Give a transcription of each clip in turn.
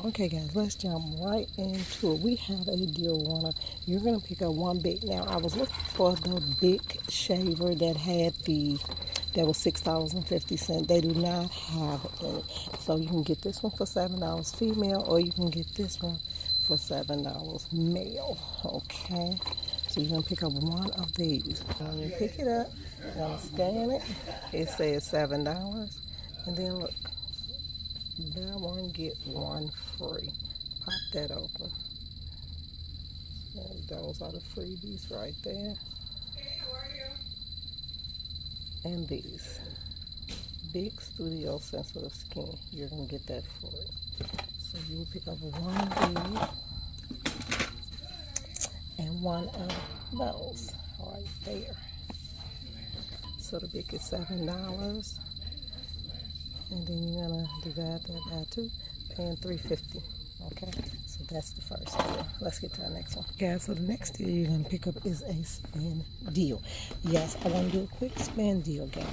Okay guys, let's jump right into it. We have a deal runner. You're going to pick up one big. Now I was looking for the big shaver that was $6.50. They do not have any. So you can get this one for $7 female, or you can get this one for $7 male. Okay. So you're going to pick up one of these. When you pick it up, you're going to scan it. It says $7. And then look. Buy one, get one free. Pop that open. And those are the freebies right there. Hey, how are you? And these. Big Studio Sensitive Skin. You're going to get that free. So you will pick up one of these and one of those right there. So the big is $7. And then you're gonna divide that by 2, paying $3.50. Okay, so that's the first deal. Let's get to the next one, guys. So the next deal you're gonna pick up is a spin deal. Yes, I want to do a quick spin deal, guys.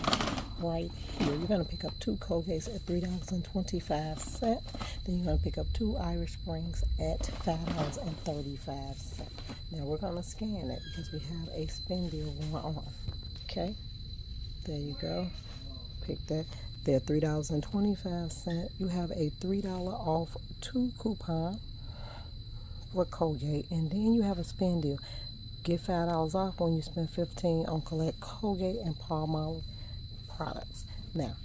Right here, you're gonna pick up 2 Colgates at $3.25. Then you're gonna pick up 2 Irish Springs at $5.35. Now we're gonna scan it because we have a spin deal going on. Okay, there you go. Pick that. They're $3.25. You have a $3 off 2 coupon with Colgate, and then you have a spin deal. Get $5 off when you spend $15 on collect Colgate and Palmolive products. Now,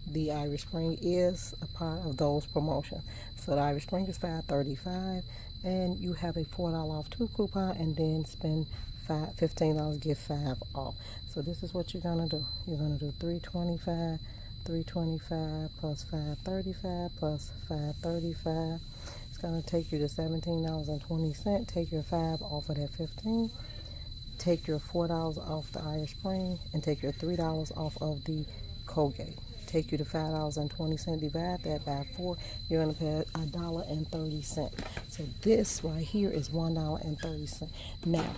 the Irish Spring is a part of those promotions. So the Irish Spring is $5.35, and you have a $4 off 2 coupon, and then spend $15, get 5 off. So this is what you're gonna do. You're gonna do $3.25 plus $5.35 plus $5.35. It's gonna take you to $17.20. Take your 5 off of that 15. Take your $4 off the Irish Spring, and take your $3 off of the Colgate. Take you to $5.20. Divide that by 4. You're gonna pay $1.30. So this right here is $1.30. Now,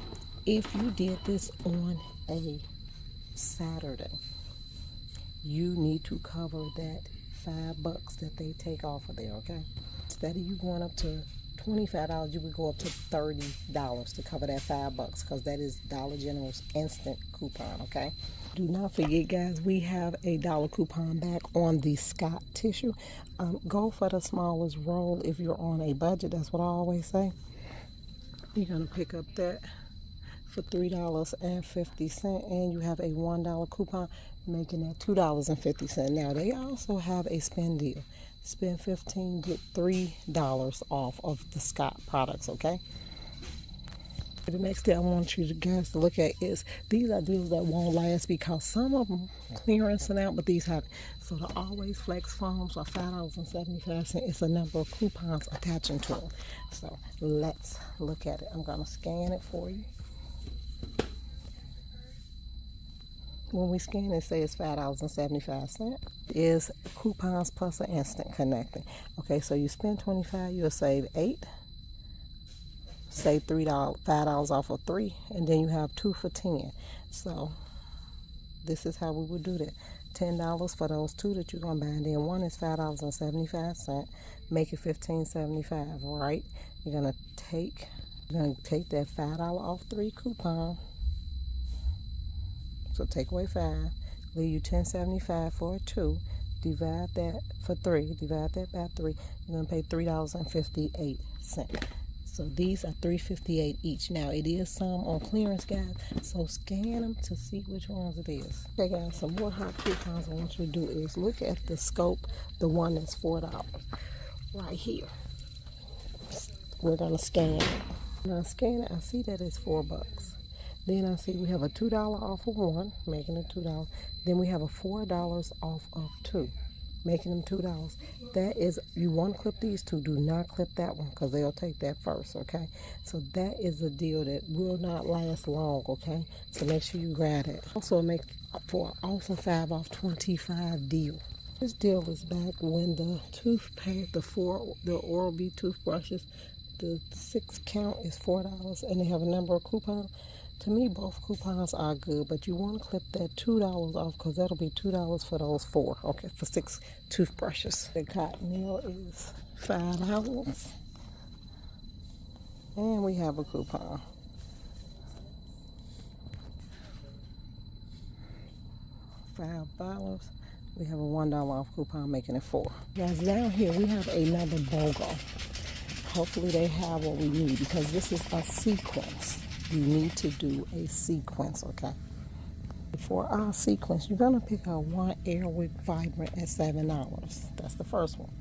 if you did this on a Saturday, you need to cover that $5 that they take off of there, okay? Instead of you going up to $25, you would go up to $30 to cover that $5 because that is Dollar General's instant coupon, okay? Do not forget, guys, we have a $1 coupon back on the Scott tissue. Go for the smallest roll if you're on a budget. That's what I always say. You're going to pick up that for $3.50, and you have a $1 coupon, making that $2.50. Now they also have a spin deal. Spend $15, get $3 off of the Scott products, okay? The next thing I want you guys to look at is these are deals that won't last because some of them clearancing out, but these have. So the Always Flex foams are $5.75. It's a number of coupons attaching to them. So let's look at it. I'm gonna scan it for you. When we scan it, say it's $5.75. Is coupons plus an instant connecting. Okay, so you spend $25, you'll save 8. Save $5 off of 3, and then you have 2 for 10. So this is how we would do that. $10 for those 2 that you're gonna buy, and then one is $5.75. Make it $15.75, right? You're gonna take that $5 off 3 coupon. So take away 5, leave you $10.75 for a 2. Divide that for 3. Divide that by 3. You're gonna pay $3.58. So these are $3.58 each. Now it is some on clearance, guys. So scan them to see which ones it is. Okay, guys. Some more hot coupons I want you to do is look at the scope, the one that's $4 right here. We're gonna scan it. When I scan it, I see that it's $4. Then I see we have a $2 off of 1, making it $2. Then we have a $4 off of 2, making them $2. That is, you want to clip these 2, do not clip that one because they'll take that first, okay? So that is a deal that will not last long, okay? So make sure you grab it. Also make for an awesome 5 off 25 deal. This deal is back when the toothpaste, the Oral-B toothbrushes, the 6 count is $4, and they have a number of coupons. To me, both coupons are good, but you want to clip that $2 off because that'll be $2 for those 4, okay, for 6 toothbrushes. The cotton nail is $5. And we have a coupon. $5. We have a $1 off coupon, making it $4. Guys, down here we have another BOGO. Hopefully they have what we need, because this is a sequence. You need to do a sequence, okay? For our sequence, you're gonna pick up one Airwick Vibrant at $7. That's the first one.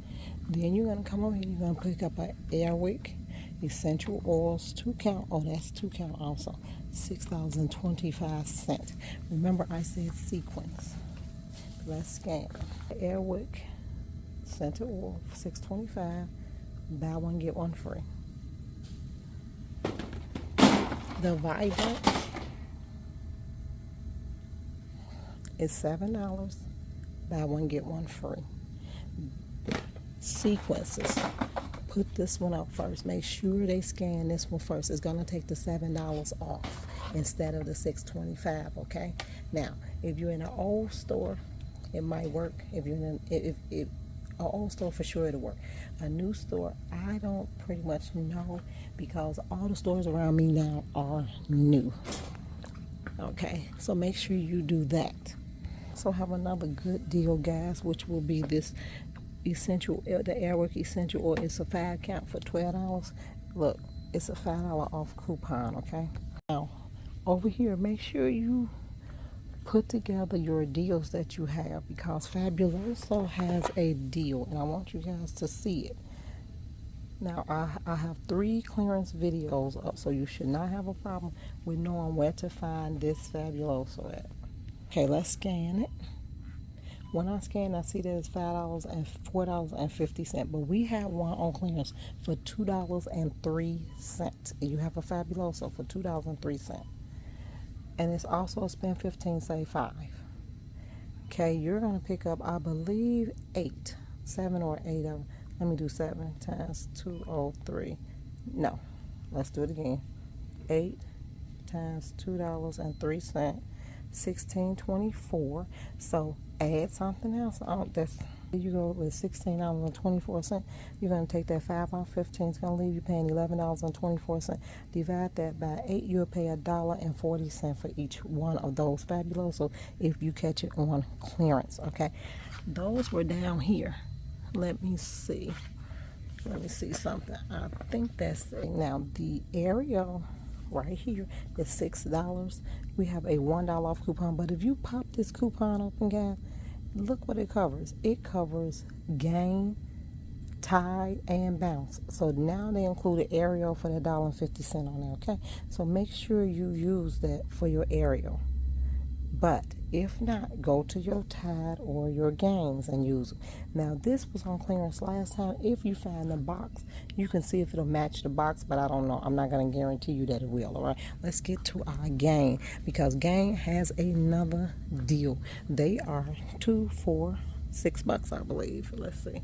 Then you're gonna come over here, you're gonna pick up an Airwick Essential Oils 2 count. Oh, that's 2 count also. $6.25. Remember, I said sequence. Let's scan. Airwick Essential Oil, $6.25. Buy one, get one free. The Vibrant is $7. Buy one, get one free. Sequences. Put this one up first. Make sure they scan this one first. It's gonna take the $7 off instead of the $6.25. Okay. Now, if you're in an old store, it might work. If you're in an old store, for sure it'll work. A new store, I don't pretty much know, because all the stores around me now are new. Okay, so make sure you do that. So have another good deal, guys, which will be this essential, the Airwick Essential Oil. It's a 5 count for $12. Look, it's a $5 off coupon. Okay. Now, over here, make sure you put together your deals that you have, because Fabuloso has a deal, and I want you guys to see it. Now, I have 3 clearance videos up, so you should not have a problem with knowing where to find this Fabuloso at. Okay, let's scan it. When I scan, I see that it's $5 and $4.50, but we have one on clearance for $2.03. You have a Fabuloso for $2.03. And it's also spend 15, save 5. Okay, you're going to pick up, I believe, 7 or 8 of them. Let me do 7 times 203. No, let's do it again. 8 times $2.03, $16.24. So add something else. That's, you go with $16.24. You're going to take that 5 off 15. It's going to leave you paying $11.24. Divide that by 8. You'll pay $1.40 for each one of those Fabuloso if you catch it on clearance. Okay, those were down here. Let me see something. I think that's it. Now the Ariel right here is $6. We have a $1 off coupon, but if you pop this coupon open, guys, look what it covers. It covers Gain, Tide, and Bounce. So now they included Ariel for the $1.50 on there. Okay, so make sure you use that for your Ariel. But if not, go to your Tide or your Gains and use them. Now, this was on clearance last time. If you find the box, you can see if it'll match the box, but I don't know. I'm not going to guarantee you that it will, all right? Let's get to our Gain, because Gain has another deal. They are 2 for $6, I believe. Let's see.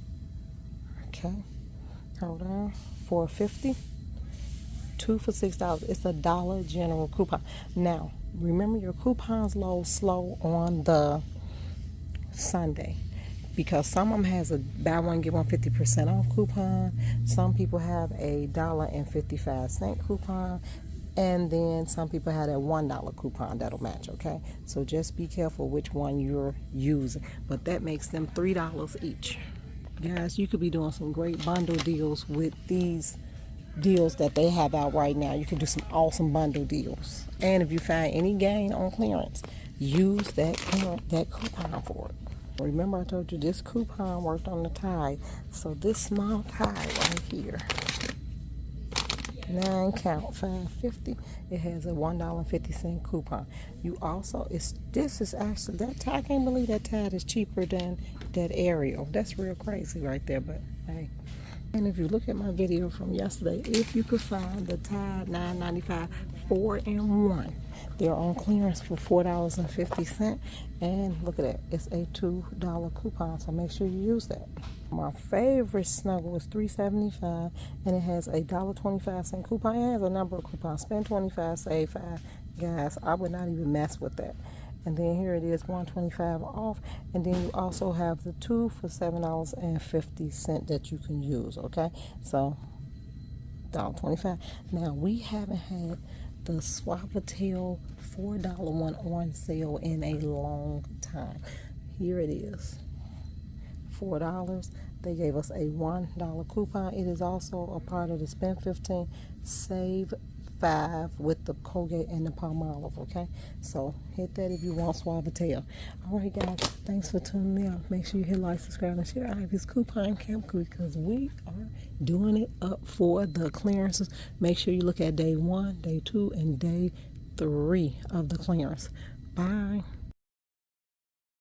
Okay. Hold on. $4.50. 2 for $6. It's a Dollar General coupon. Now, remember, your coupons load slow on the Sunday, because some of them has a buy one get one 50% off coupon. Some people have a $1.55 coupon, and then some people had a $1 coupon that'll match. Okay, so just be careful which one you're using, but that makes them $3 each. Guys, you could be doing some great bundle deals with these deals that they have out right now. You can do some awesome bundle deals. And if you find any Gain on clearance, use that coupon for it. Remember, I told you this coupon worked on the Tide. So this small Tide right here, 9 count, $5.50. It has a $1.50 coupon. You also, this is actually, that Tide, I can't believe that Tide is cheaper than that Ariel. That's real crazy right there, but hey. And if you look at my video from yesterday, if you could find the Tide $9.95 4-in-1, they're on clearance for $4.50. And look at that, it's a $2 coupon, so make sure you use that. My favorite Snuggle is $3.75, and it has a $1.25 coupon. It has a number of coupons. Spend 25, save 5. Guys, I would not even mess with that. And then here it is, $1.25 off. And then you also have the 2 for $7.50 that you can use, okay? So $1.25. Now, we haven't had the Suavitel $4 one on sale in a long time. Here it is, $4. They gave us a $1 coupon. It is also a part of the Spend 15, Save 5 with the Colgate and the Palmolive, okay? So hit that if you want Suavitel. All right, guys, thanks for tuning in. Make sure you hit like, subscribe, and share Ivy's Coupon Camp because we are doing it up for the clearances. Make sure you look at day 1, day 2, and day 3 of the clearance. Bye.